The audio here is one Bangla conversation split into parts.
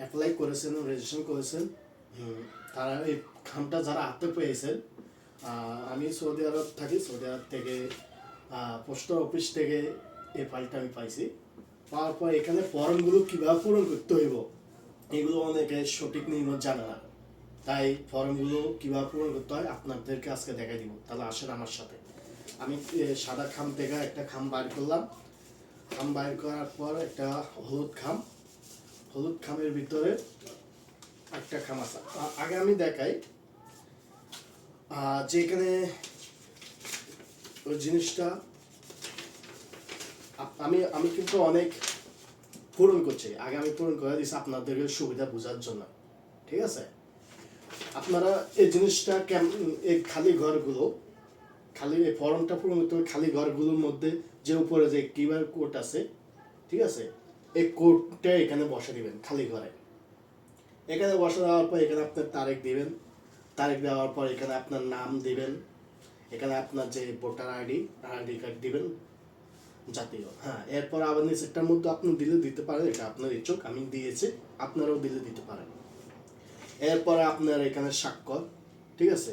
অ্যাপ্লাই করেছেন, রেজিস্ট্রেশন করেছেন, তারা এই খামটা যারা হাতে পেয়েছেন, আমি সৌদি আরব থাকি, সৌদি আরব থেকে পোস্ট অফিস থেকে এই ফাইলটা আমি পাইছি। পাওয়ার পর এখানে ফর্মগুলো কীভাবে পূরণ করতে হইব এগুলো অনেকে সঠিক নিয়ম জানে না, তাই ফর্মগুলো কীভাবে পূরণ করতে হয় আপনাদেরকে আজকে দেখাই দিব। তাহলে আসেন আমার সাথে। আমি সাদা খাম থেকে একটা খাম বাইর করলাম। খাম বাইর করার পর একটা হলুদ খাম, হলুদ খামের ভিতরে একটা খাম আছে। আগে আমি দেখাই যেখানে ওই জিনিসটা আমি আমি কিন্তু অনেক পূরণ করছি। আগে আমি পূরণ করে দিচ্ছি আপনাদেরকে সুবিধা বোঝার জন্য, ঠিক আছে? আপনারা এই জিনিসটা এই খালি ঘরগুলো, খালি এই ফর্মটা পূরণ করতে হবে। খালি ঘরগুলোর মধ্যে যে উপরে যে কিউআর কোড আছে, ঠিক আছে, এই কোডটা এখানে বসে দিবেন খালি ঘরে। এখানে বসে দেওয়ার পর এখানে আপনার তারিখ দিবেন, তারিখ দেওয়ার পর এখানে আপনার নাম দিবেন, এখানে আপনার যে ভোটার আইডি কার্ড দিবেন জাতীয়। হ্যাঁ, এরপর আবার নিচেরটার মধ্যে আপনি দিলে দিতে পারেন, এটা আপনার ইচ্ছুক, আমি দিয়েছি, আপনারাও দিলে দিতে পারেন। এরপর আপনার এখানে স্বাক্ষর, ঠিক আছে,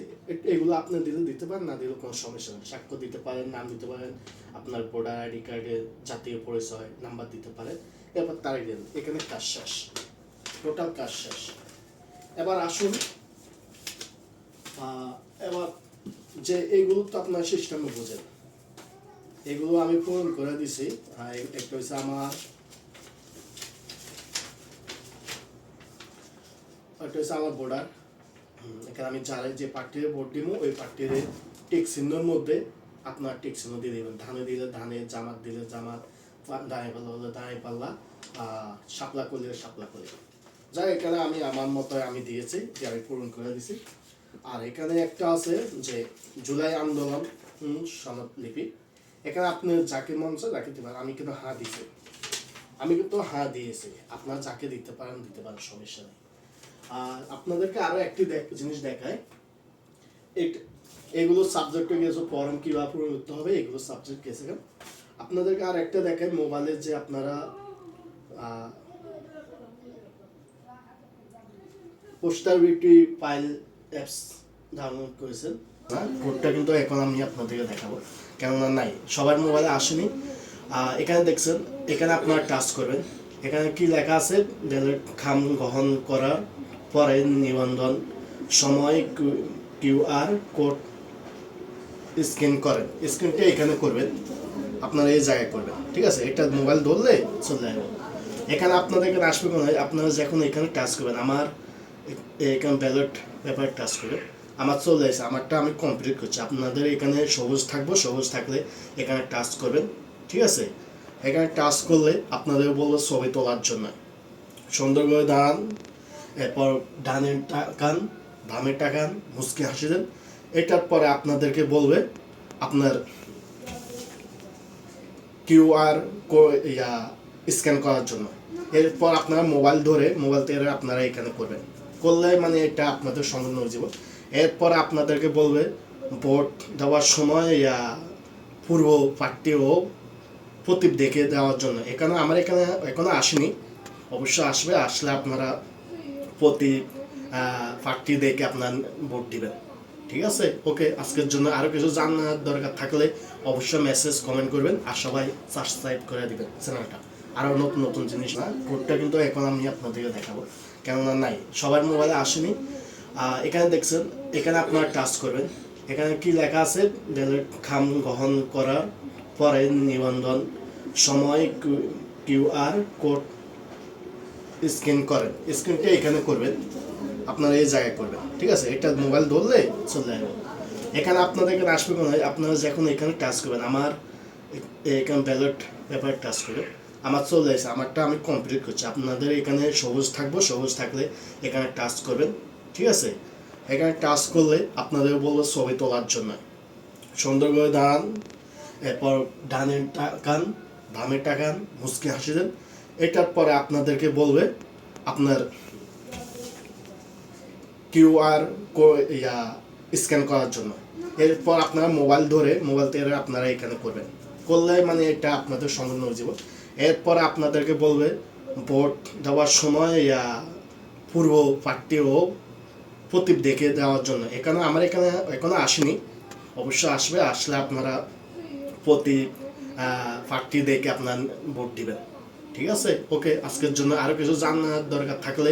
এগুলো আপনি দিলে দিতে পারেন, না দিলেও কোনো সমস্যা নেই। স্বাক্ষর দিতে পারেন, নাম দিতে পারেন, আপনার ভোটার আইডি কার্ডের জাতীয় পরিচয় নাম্বার দিতে পারেন। এরপর তারিখ দেন। এখানে কাজ শেষ, টোটাল কাজ শেষ। এবার আসুন, এবার যে এইগুলো তো আপনার সিস্টেমে বোঝেন, এগুলো আমি পূরণ করে দিছি। একটা হচ্ছে আমার, একটা হচ্ছে আমার বর্ডার। এখানে আমি যে পার্টির ভোট দিব ওই পার্টির টিক চিহ্নের মধ্যে আপনার টিক চিহ্ন দিয়ে দেবেন। ধানে দিলে ধানে, জামাত দিলে জামাত, দাঁড়িয়ে পাল্লা হলে দাঁড়িয়ে পাল্লা, শাপলা করলে শাপলা করলে, যাই এখানে আমি আমার মতো আমি দিয়েছি, যে আমি পূরণ করে দিছি। আর এখানে একটা আছে যে জুলাই আন্দোলন সনদ লিপি। এখানে আপনি যাকে মন চায় যাকে দিতে পারেন। আমি কিন্তু হ্যাঁ দিয়েছি। আপনারা যাকে দিতে পারেন সমস্যা নেই। আর আপনাদেরকে আরো একটি জিনিস দেখায়, এগুলো সাবজেক্টে গেছে ফর্ম কিভাবে পূরণ করতে হবে, এগুলো সাবজেক্ট গেছে। আপনাদেরকে আর একটা দেখায়, মোবাইলের যে আপনারা পোস্টাবিলিটি ফাইল অ্যাপস ডাউনলোড করেছেন, কোডটা কিন্তু এখন আমি আপনাদেরকে দেখাবো, কেননা নাই সবার মোবাইলে আসেনি। এখানে দেখছেন, এখানে আপনারা টাচ করবেন। এখানে কি লেখা আছে, ব্যালট খাম গ্রহণ করার পরে নিবন্ধন সময় কিউআর কোড স্ক্যান করেন। স্ক্যানটা এখানে করবেন, আপনারা এই জায়গায় করবেন, ঠিক আছে? এটা মোবাইল ধরলে চলে যাবে। এখানে আপনাদের এখানে আসবে কোনো, আপনারা যখন এখানে টাচ করবেন, আমার এখানে ব্যালট পেপার টাচ করে আমার চলে আসে, আমারটা আমি কমপ্লিট করছি। আপনাদের এখানে সবুজ থাকবো, সবুজ থাকলে এখানে টাচ করবেন, ঠিক আছে? এখানে টাচ করলে আপনাদের বলবো ছবি তোলার জন্য সুন্দর করে দাঁড়ান, এরপর ডানে টাকান, বামে টাকান, মুচকি হাসি দেন। এটার পরে আপনাদেরকে বলবে আপনার কিউআর স্ক্যান করার জন্য। এরপর আপনারা মোবাইল ধরে মোবাইল থেকে আপনারা এখানে করবেন, করলে মানে এটা আপনাদের সম্পূর্ণ হয়ে যাবে। এরপর আপনাদেরকে বলবে ভোট দেওয়ার সময় পূর্ব প্রার্থী ও প্রতীক দেখে দেওয়ার জন্য। এখানে আমার এখানে এখনো আসেনি, অবশ্য আসবে। আসলে আপনারা প্রতীক প্রার্থী দেখে আপনার ভোট দিবেন, ঠিক আছে? ওকে, আজকের জন্য আরও কিছু জানার দরকার থাকলে অবশ্যই মেসেজ কমেন্ট করবেন, আর সবাই সাবস্ক্রাইব করে দিবেন চ্যানেলটা। আরও নতুন নতুন জিনিস না, কোডটা কিন্তু এখন আমি আপনাদেরকে দেখাবো, কেননা নাই সবার মোবাইলে আসেনি। এখানে দেখছেন, এখানে আপনারা টাচ করবেন। এখানে কি লেখা আছে, ব্যালট খাম গ্রহণ করার পরে নিবন্ধন সময় কিউআর কোড স্ক্যান করেন। স্ক্যানটা এখানে করবেন, আপনারা এই জায়গায় করবেন, ঠিক আছে? এটা মোবাইল ধরলে চলে যাবে। এখানে আপনাদের এখানে আসবে কোনো, আপনারা যখন এখানে টাচ করবেন, আমার এখানে ব্যালট পেপার টাচ করে আমার চলে আসে, আমারটা আমি কমপ্লিট করছি। আপনাদের এখানে সবুজ থাকবো, সবুজ থাকলে এখানে টাচ করবেন, ঠিক আছে? এখানে টাচ করলে আপনাদের বলবো ছবি তোলার জন্য সুন্দর করে দাঁড়ান, এরপর ডানে টাকান, বামে টাকান, মুচকি হাসি দেন। এটার পরে আপনাদেরকে বলবে আপনার কিউআর স্ক্যান করার জন্য। এরপর আপনারা মোবাইল ধরে মোবাইল থেকে আপনারা এখানে করবেন, করলে মানে এটা আপনাদের সম্পূর্ণ হয়ে যাবে। এরপর আপনাদেরকে বলবে ভোট দেওয়ার সময় পূর্ব প্রার্থী ও প্রতীপ দেখে দেওয়ার জন্য। আমার এখানে এখনো আসেনি, অবশ্য আসবে, আসলে আপনারা প্রতীপ প্রার্থী দেখে আপনার ভোট দিবেন। ঠিক আছে, ওকে। আজকের জন্য আরো কিছু জানার দরকার থাকলে